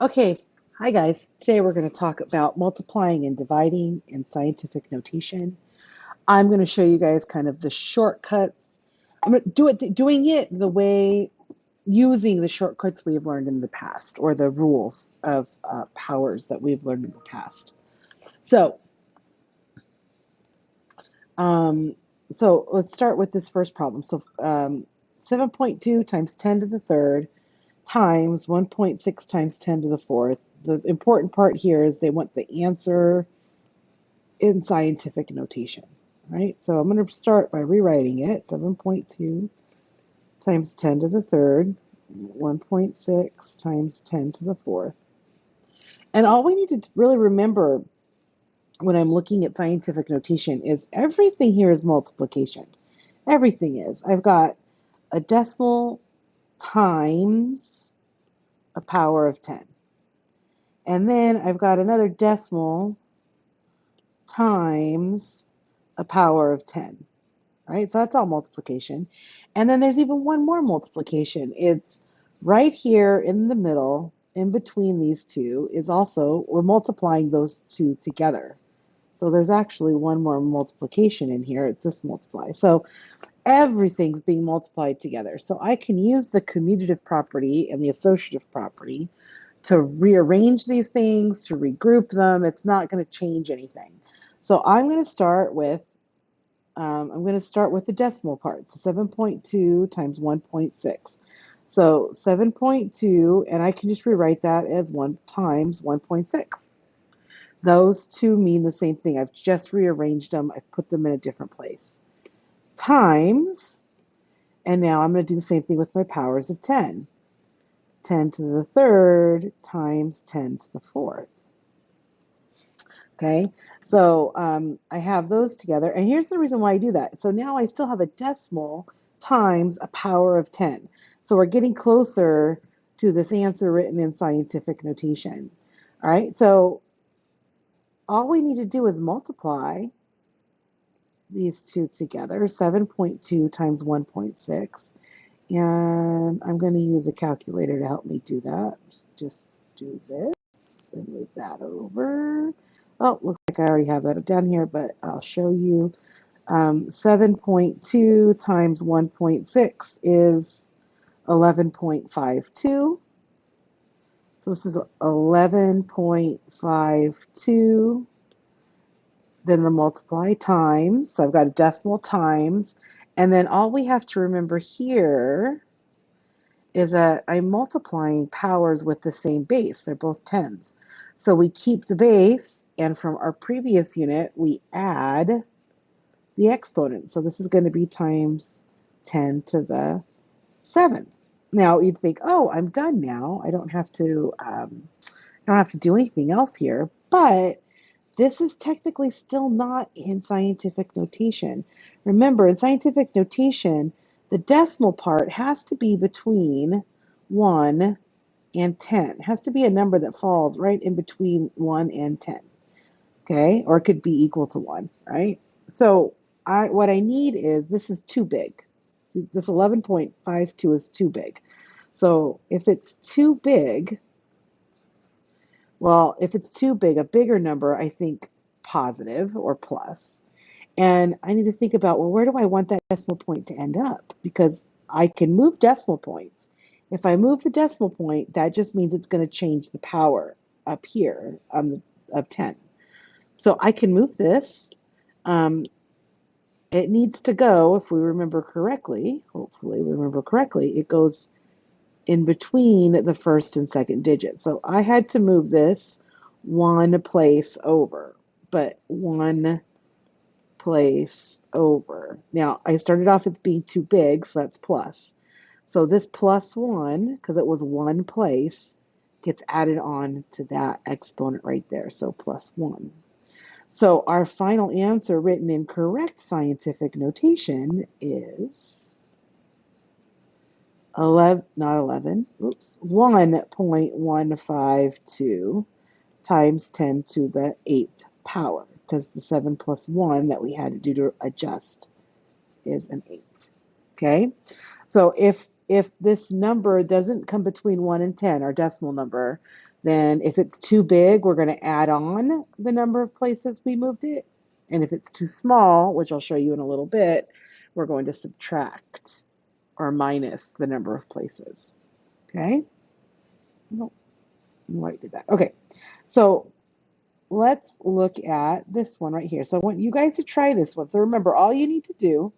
Okay, hi guys. Today we're going to talk about multiplying and dividing in scientific notation. I'm going to show you guys kind of the shortcuts. I'm going to doing it the way using the shortcuts we've learned in the past or the rules of powers that we've learned in the past. So, um, so let's start with this first problem. 7.2 times 10 to the third times 1.6 times 10 to the fourth. The important part here is they want the answer in scientific notation, right? So I'm going to start by rewriting it. 7.2 times 10 to the third, 1.6 times 10 to the fourth. And all we need to really remember when I'm looking at scientific notation is everything here is multiplication. Everything is. I've got a decimal times a power of 10. And then I've got another decimal times a power of 10, right? So that's all multiplication. And then there's even one more multiplication. It's right here in the middle, in between these two, is also, we're multiplying those two together. So there's actually one more multiplication in here. It's this multiply. So everything's being multiplied together. So I can use the commutative property and the associative property to rearrange these things, to regroup them. It's not going to change anything. So I'm going to start with the decimal part. So 7.2 times 1.6. So 7.2, and I can just rewrite that as 1 times 1.6. Those two mean the same thing. I've just rearranged them. I've put them in a different place. Times, and now I'm going to do the same thing with my powers of 10. 10 to the third times 10 to the fourth. Okay, so I have those together, and here's the reason why I do that. So now I still have a decimal times a power of 10. So we're getting closer to this answer written in scientific notation. All right, so all we need to do is multiply these two together, 7.2 times 1.6. And I'm going to use a calculator to help me do that. Just do this and move that over. Oh, looks like I already have that down here, but I'll show you. 7.2 times 1.6 is 11.52. So this is 11.52. Then the multiply times. So I've got a decimal times. And then all we have to remember here is that I'm multiplying powers with the same base. They're both tens. So we keep the base, and from our previous unit, we add the exponent. So this is going to be times 10 to the 7th. Now you'd think, oh, I'm done now. I don't have to do anything else here. But this is technically still not in scientific notation. Remember, in scientific notation, the decimal part has to be between 1 and 10. It has to be a number that falls right in between 1 and 10. Okay? Or it could be equal to 1, right? So what I need is, this is too big. See, this 11.52 is too big. So if it's too big, well, if it's too big, a bigger number, I think positive or plus. And I need to think about, well, where do I want that decimal point to end up? Because I can move decimal points. If I move the decimal point, that just means it's going to change the power up here of 10. So I can move this. Um, it needs to go, if we remember correctly, hopefully we remember correctly, it goes in between the first and second digit. So I had to move this one place over, but one place over. Now, I started off as being too big, so that's plus. So this plus 1, because it was one place, gets added on to that exponent right there, so plus 1. So our final answer written in correct scientific notation is 1.152 times 10 to the 8th power, because the 7 plus 1 that we had to do to adjust is an 8. Okay, so if if this number doesn't come between 1 and 10, our decimal number, then if it's too big, we're going to add on the number of places we moved it. And if it's too small, which I'll show you in a little bit, we're going to subtract or minus the number of places. Okay? Why did that? Okay, so let's look at this one right here. So I want you guys to try this one. So remember, all you need to do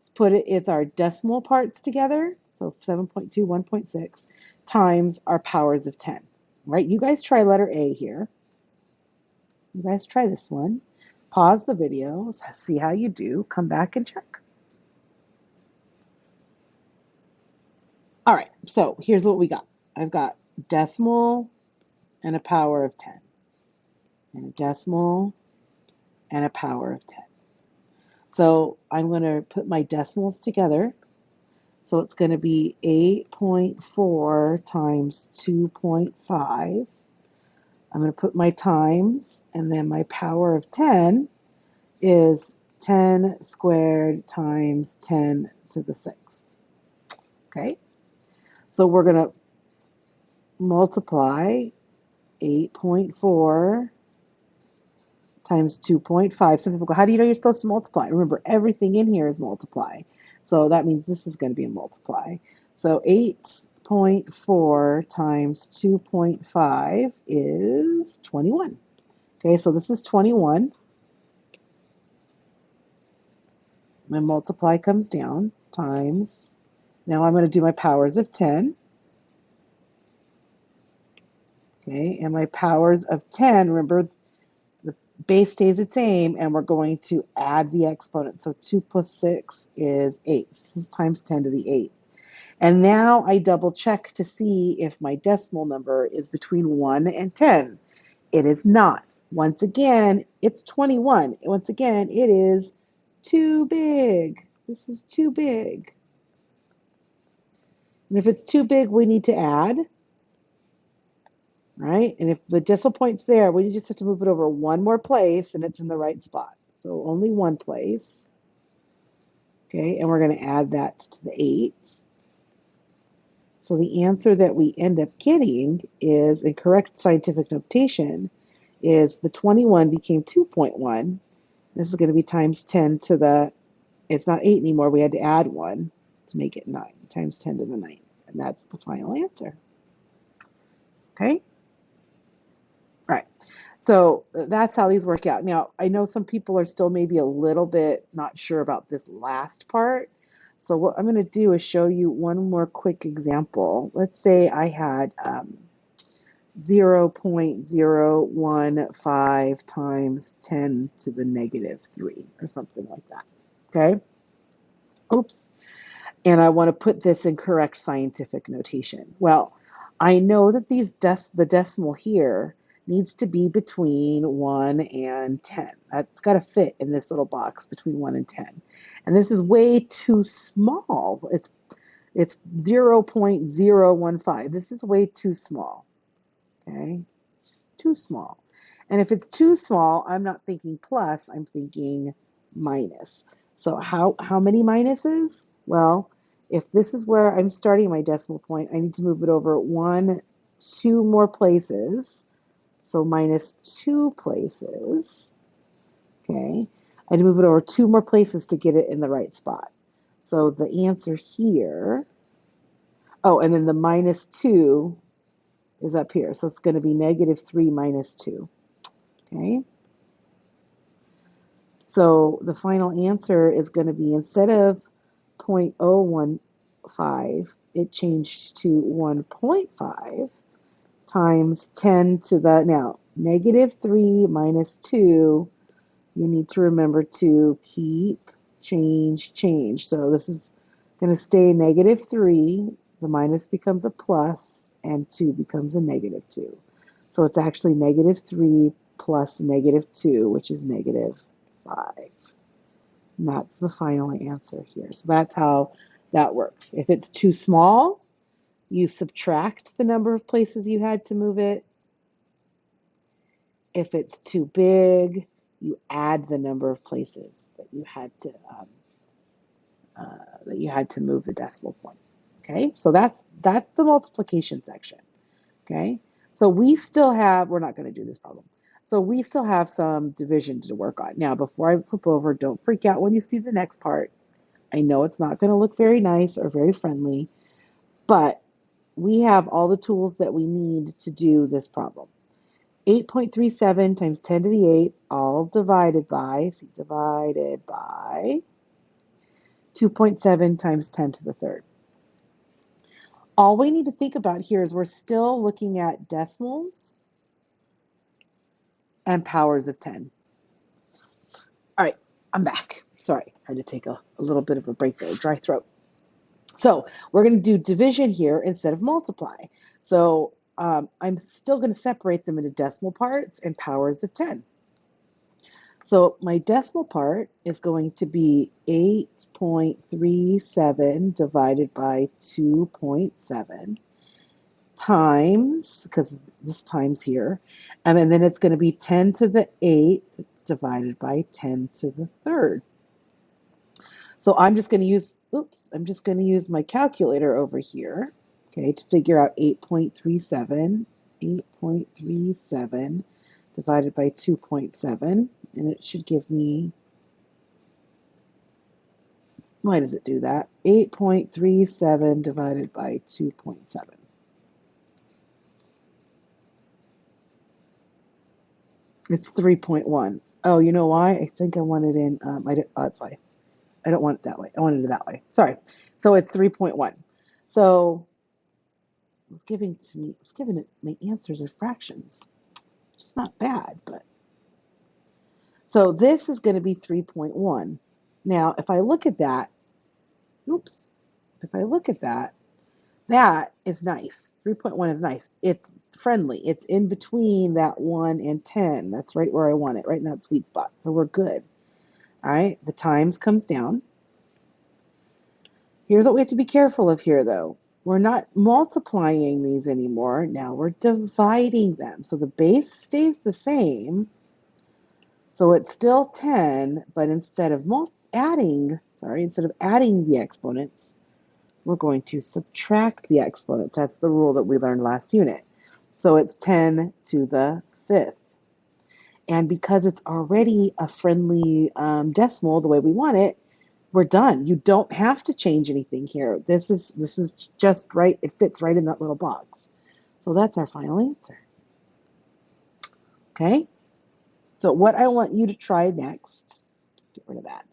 is put it with our decimal parts together. So 7.2, 1.6 times our powers of 10. Right? You guys try letter A here. You guys try this one. Pause the video, see how you do. Come back and check. All right, so here's what we got. I've got decimal and a power of 10. And a decimal and a power of 10. So I'm going to put my decimals together. So it's going to be 8.4 times 2.5. I'm going to put my times, and then my power of 10 is 10 squared times 10 to the 6th. Okay? So we're going to multiply 8.4 times 2.5. Some people go, how do you know you're supposed to multiply? Remember, everything in here is multiply. So that means this is going to be a multiply. So 8.4 times 2.5 is 21. Okay, so this is 21. My multiply comes down times. Now I'm going to do my powers of 10. Okay, and my powers of 10, remember, the base stays the same, and we're going to add the exponent. So 2 plus 6 is 8. This is times 10 to the 8th. And now I double check to see if my decimal number is between 1 and 10. It is not. Once again, it's 21. Once again, it is too big. This is too big. And if it's too big, we need to add. Right? And if the decimal point's there, we just have to move it over one more place and it's in the right spot. So only one place. Okay, and we're going to add that to the 8. So the answer that we end up getting is, in correct scientific notation, is the 21 became 2.1. This is going to be times 10 to the, it's not 8 anymore, we had to add 1 to make it 9, times 10 to the 9. And that's the final answer. Okay? Right. So that's how these work out. Now, I know some people are still maybe a little bit not sure about this last part. So what I'm going to do is show you one more quick example. Let's say I had 0.015 times 10 to the negative 3 or something like that. Okay? Oops. And I want to put this in correct scientific notation. Well, I know that the decimal here needs to be between 1 and 10. That's got to fit in this little box between 1 and 10. And this is way too small. It's 0.015. This is way too small. Okay? It's too small. And if it's too small, I'm not thinking plus, I'm thinking minus. So how many minuses? Well, if this is where I'm starting my decimal point, I need to move it over 2 more places. So minus 2 places. Okay. I had to move it over 2 more places to get it in the right spot. So the answer here, oh, and then the minus 2 is up here. So it's going to be negative 3 minus 2. Okay. So the final answer is going to be, instead of 0.015, it changed to 1.5 times 10 to the, now, negative 3 minus 2, you need to remember to keep, change. So this is going to stay negative 3, the minus becomes a plus, and 2 becomes a negative 2. So it's actually negative 3 plus negative 2, which is negative 5. And that's the final answer here. So that's how that works. If it's too small, you subtract the number of places you had to move it. If it's too big, you add the number of places that you had to move the decimal point. Okay, so that's the multiplication section. Okay, so we still have, we're not going to do this problem. So we still have some division to work on. Now, before I flip over, don't freak out when you see the next part. I know it's not going to look very nice or very friendly, but we have all the tools that we need to do this problem. 8.37 times 10 to the 8th, all divided by, see, divided by 2.7 times 10 to the 3rd. All we need to think about here is we're still looking at decimals and powers of 10. All right, I'm back. Sorry, I had to take a little bit of a break there, dry throat. So we're going to do division here instead of multiply. So I'm still going to separate them into decimal parts and powers of 10. So my decimal part is going to be 8.37 divided by 2.7 times, because this times here, and then it's going to be 10 to the 8th divided by 10 to the 3rd. So I'm just going to use, my calculator over here, okay, to figure out 8.37 divided by 2.7, and it should give me, why does it do that? 8.37 divided by 2.7. It's 3.1. Oh, you know why? I think I want it in, that's why. I don't want it that way. I wanted it that way. Sorry. So it's 3.1. So it's giving it my answers as fractions. It's not bad, but. So this is going to be 3.1. Now, if I look at that, that is nice. 3.1 is nice. It's friendly. It's in between that 1 and 10. That's right where I want it, right in that sweet spot. So we're good. All right, the times comes down. Here's what we have to be careful of here, though. We're not multiplying these anymore. Now we're dividing them. So the base stays the same. So it's still 10, but instead of adding the exponents, we're going to subtract the exponents. That's the rule that we learned last unit. So it's 10 to the 5th. And because it's already a friendly decimal the way we want it, we're done. You don't have to change anything here. This is just right. It fits right in that little box. So that's our final answer. Okay? So what I want you to try next, get rid of that,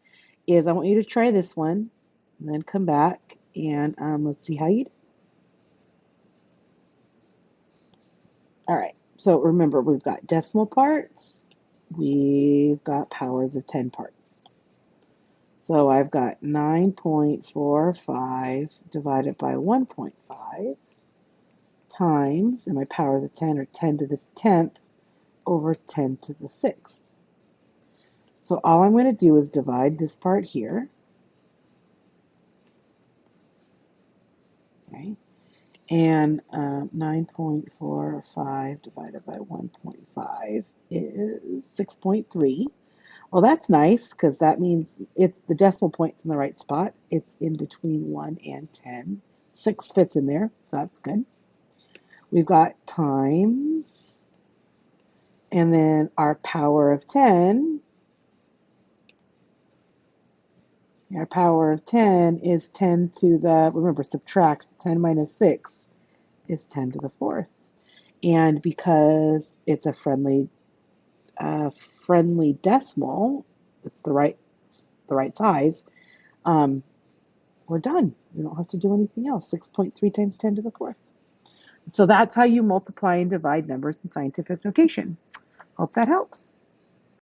is I want you to try this one and then come back and let's see how you do. All right, so remember we've got decimal parts, we've got powers of 10 parts. So I've got 9.45 divided by 1.5 times, and my powers of 10 are 10 to the 10th over 10 to the 6th. So all I'm going to do is divide this part here. Okay, and 9.45 divided by 1.5 is 6.3. Well, that's nice because that means it's the decimal point's in the right spot. It's in between 1 and 10. 6 fits in there. So that's good. We've got times, and then our power of 10. Our power of 10 is 10 to the, remember, subtract 10 minus 6 is 10 to the 4th. And because it's a friendly decimal, it's the right size, we're done. We don't have to do anything else. 6.3 times 10 to the 4th. So that's how you multiply and divide numbers in scientific notation. Hope that helps.